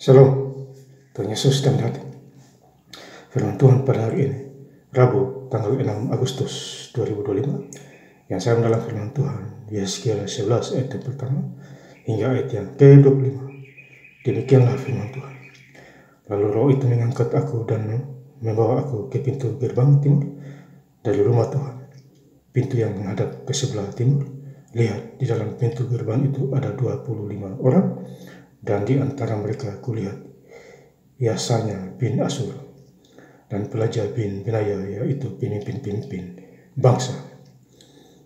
Shalom, Tuhan Yesus dan hati. Firman Tuhan pada hari ini, Rabu, tanggal 6 Agustus 2025, yang saya mendalam firman Tuhan, Yeskiel 11 ayat yang pertama, hingga ayat yang ke-25. Demikianlah firman Tuhan. Lalu roh itu mengangkat aku dan membawa aku ke pintu gerbang timur dari rumah Tuhan. Pintu yang menghadap ke sebelah timur. Lihat, di dalam pintu gerbang itu ada 25 orang, dan di antara mereka kulihat Yasanya bin Asur dan Pelaja bin Benaya, yaitu pemimpin-pemimpin bangsa.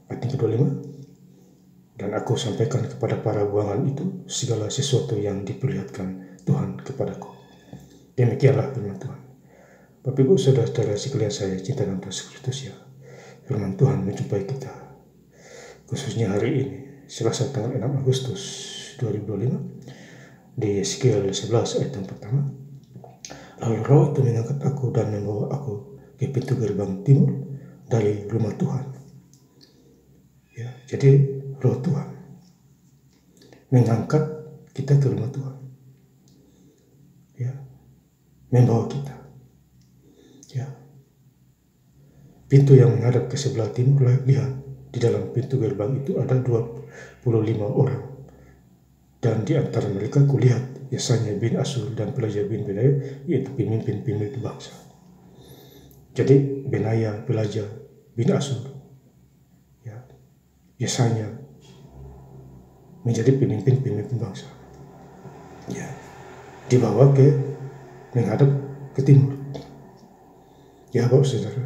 Ayat ke-25, dan aku sampaikan kepada para buangan itu segala sesuatu yang diperlihatkan Tuhan kepadaku. Demikianlah firman Tuhan. Bapak Ibu Saudara-saudara sekalian saya cinta dan Kristus, ya, firman Tuhan menjumpai kita khususnya hari ini, Selasa tanggal 6 Agustus 2025, di Yeskiel 11 ayat yang pertama. Lalu roh itu mengangkat aku dan membawa aku ke pintu gerbang timur dari rumah Tuhan. Ya, jadi roh Tuhan mengangkat kita ke rumah Tuhan, ya, membawa kita. Ya, pintu yang menghadap ke sebelah timur, lihat, di dalam pintu gerbang itu ada 25 orang, dan di antara mereka kulihat Yesaya bin Asur dan Pelaja bin Benaya, yaitu pemimpin-pemimpin bangsa. Jadi Benaya, Pelaja bin Asur, ya, Yesaya menjadi pemimpin-pemimpin bangsa. Ya, dibawa ke menghadap ke timur. Ya, Bapak Saudara,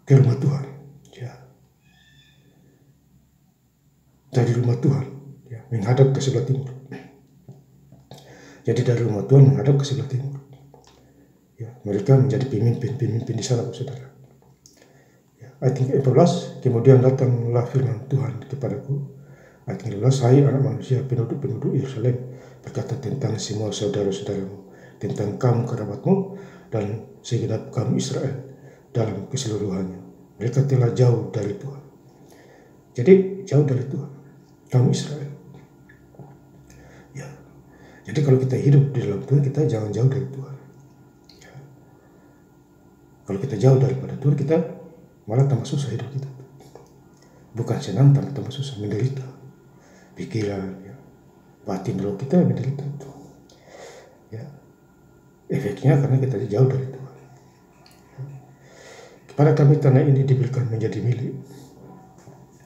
ke rumah Tuhan. Ya, dari rumah Tuhan, ya, menghadap ke sebelah timur. Jadi dari rumah Tuhan menghadap ke sebelah timur. Ya, mereka menjadi pemimpin-pemimpin di sana, Saudara. Ya, ayat 14, kemudian datanglah firman Tuhan kepadaku. Ayat 15, hai anak manusia, penduduk-penduduk Yerusalem berkata tentang semua saudara-saudaramu, tentang kaum kerabatmu dan segenap kaum Israel dalam keseluruhannya. Mereka telah jauh dari Tuhan. Jadi jauh dari Tuhan, kaum Israel. Ya, jadi kalau kita hidup di dalam Tuhan, kita jangan jauh dari Tuhan. Ya. Kalau kita jauh daripada Tuhan, kita malah tambah susah hidup kita. Bukan senang, tambah susah, menderita. Pikiran, ya, batin roh kita menderita. Ya, efeknya karena kita jauh dari Tuhan. Kepada kami tanah ini diberikan menjadi milik.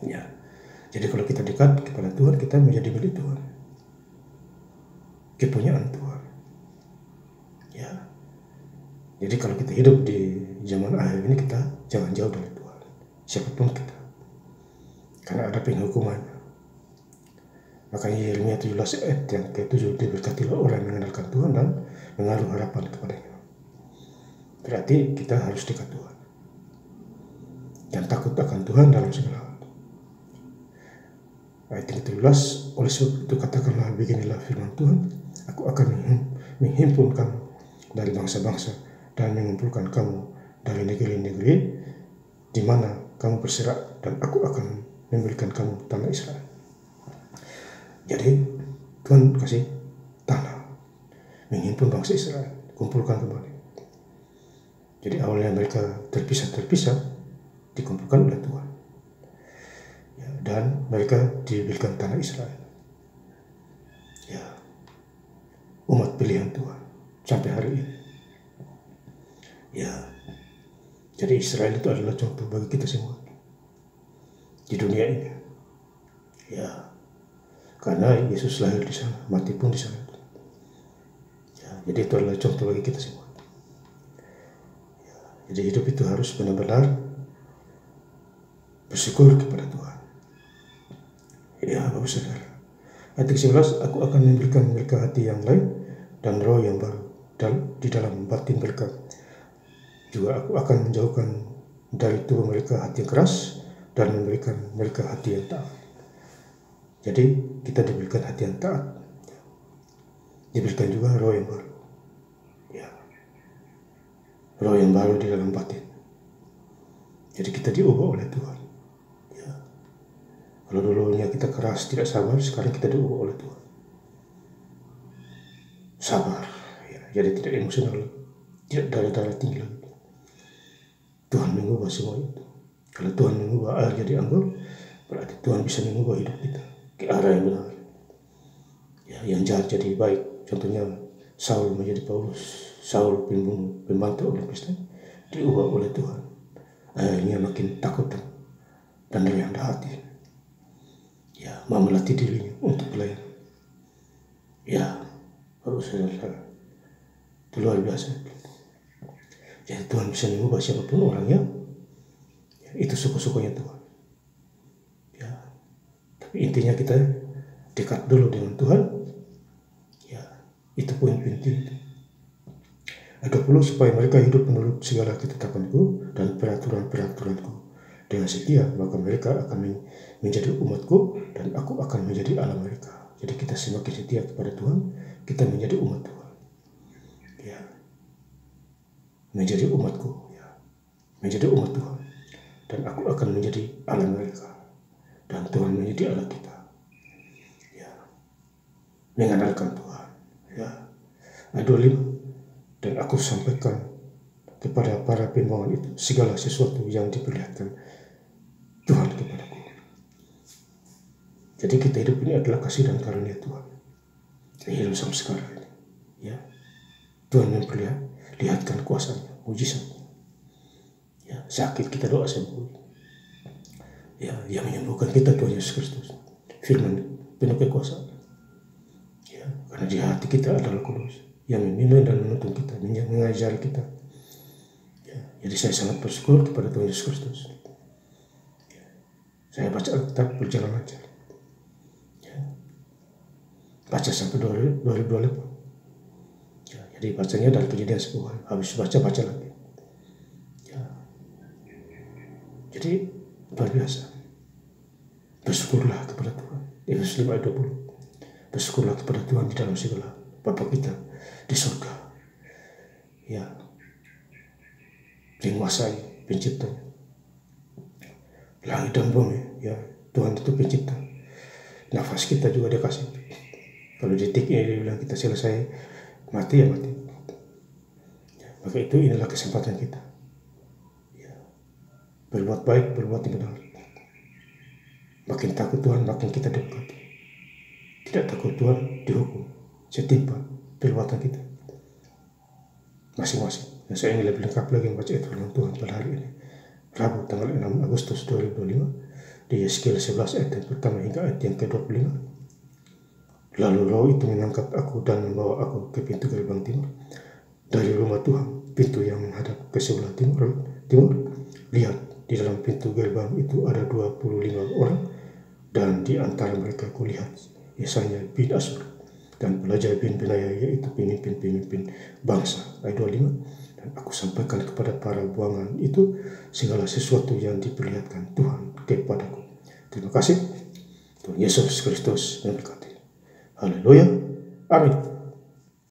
Ya, jadi kalau kita dekat kepada Tuhan, kita menjadi milik Tuhan, kepunyaan Tuhan. Ya, jadi kalau kita hidup di zaman akhir ini, kita jangan jauh dari Tuhan, siapapun kita, karena ada penghukumannya. Makanya Yeremia 17 ayat yang ke-7, diberkatilah orang yang mengenalkan Tuhan dan menaruh harapan kepadanya. Berarti kita harus dekat Tuhan dan takut akan Tuhan dalam segala hal. Ayat 17, oleh sebab itu katakanlah beginilah firman Tuhan, aku akan menghimpun kamu dari bangsa-bangsa dan mengumpulkan kamu dari negeri-negeri di mana kamu berserak, dan aku akan memberikan kamu tanah Israel. Jadi Tuhan kasih tanah, menghimpun bangsa Israel, kumpulkan kembali. Jadi awalnya mereka terpisah, dikumpulkan oleh Tuhan. Ya, dan mereka diberikan tanah Israel. Ya, umat pilihan Tuhan sampai hari ini. Ya, jadi Israel itu adalah contoh bagi kita semua di dunia ini. Ya, karena Yesus lahir di sana, mati pun di sana. Ya, jadi itu adalah contoh bagi kita semua. Ya, jadi hidup itu harus benar-benar bersyukur kepada Tuhan. Ya, Bapak Saudara. Ayat 11, aku akan memberikan mereka hati yang lain dan roh yang baru di dalam batin mereka. Juga aku akan menjauhkan dari tubuh mereka hati yang keras dan memberikan mereka hati yang taat. Jadi kita diberikan hati yang taat, diberikan juga roh yang baru. Ya, roh yang baru di dalam batin. Jadi kita diubah oleh Tuhan. Ya, kalau dulunya kita keras, tidak sabar, sekarang kita diubah oleh Tuhan. sabar, ya, jadi tidak emosional, tidak darah-darah tinggi lagi. Tuhan mengubah semua itu. Kalau Tuhan mengubah air jadi anggur, berarti Tuhan bisa mengubah hidup kita ke arah yang benar. Ya, yang jahat jadi baik. Contohnya Saul menjadi Paulus, Saul pembantu orang Kristen, diubah oleh Tuhan. Akhirnya makin takut dan rendah hati. Ya, mau melatih dirinya untuk pelayan. Ya, baru saudara, itu luar biasa. Jadi Tuhan bisa mengubah siapapun orangnya. Ya, itu suka-sukanya Tuhan. Ya, tapi intinya kita dekat dulu dengan Tuhan. Ya, itu poin penting. Ada perlu supaya mereka hidup menurut segala ketetapanku dan peraturan-peraturanku dengan setia, maka mereka akan menjadi umatku dan aku akan menjadi Allah mereka. Jadi kita semakin setia kepada Tuhan, kita menjadi umat Tuhan. Ya, menjadi umatku, ya, menjadi umat Tuhan, dan aku akan menjadi Allah mereka, dan Tuhan menjadi Allah kita. Ya, mengandalkan Tuhan. Ya, ayat 25. Dan aku sampaikan kepada para pembangun itu segala sesuatu yang diperlihatkan Tuhan kepadaku. Jadi kita hidup ini adalah kasih dan karunia Tuhan. Kita hidup sampai sekarang ini. Ya, Tuhan memperlihatkan kuasanya, mujizatnya. Ya, sakit kita doa sembuh. Ya, yang menyembuhkan kita Tuhan Yesus Kristus. Firman penuh kekuasaan. Ya, karena di hati kita adalah kudus, yang memimpin dan menuntun kita, mengajari kita. Ya, jadi saya sangat bersyukur kepada Tuhan Yesus Kristus. Ya, saya baca Alkitab berjalan lancar. Ya, baca sampai 2028. Ya, jadi bacanya dari Kejadian 10 hari. Habis baca lagi. Ya, jadi luar biasa. Bersyukurlah kepada Tuhan. Efesus 5 ayat 20. Bersyukurlah kepada Tuhan di dalam segala Bapa kita di surga. Ya, menguasai, penciptanya langit dan bumi. Ya, Tuhan itu pencipta. Nafas kita juga dia kasih. Kalau detik ini dia bilang kita selesai, mati ya mati. Ya, maka itu inilah kesempatan kita. Ya, berbuat baik, berbuat yang benar. Makin takut Tuhan, makin kita dekat. Tidak takut Tuhan, dihukum setimpal perbuatan kita masing-masing. Dan saya ingin lebih lengkap lagi membaca firman Tuhan pada hari ini, Rabu tanggal 6 Agustus 2025, di Yeskiel 11 ayat yang pertama hingga ayat yang ke-25. Lalu roh itu mengangkat aku dan membawa aku ke pintu gerbang timur dari rumah Tuhan, pintu yang menghadap ke sebelah timur. Lihat, di dalam pintu gerbang itu ada 25 orang, dan di antara mereka kulihat Yesaya bin Asur dan pelajar bin Benaya, yaitu pemimpin-pemimpin bangsa. Ayat 25. Dan aku sampaikan kepada para buangan itu segala sesuatu yang diperlihatkan Tuhan kepadaku. Terima kasih. Tuhan Yesus Kristus memberkati. Haleluya. Amin.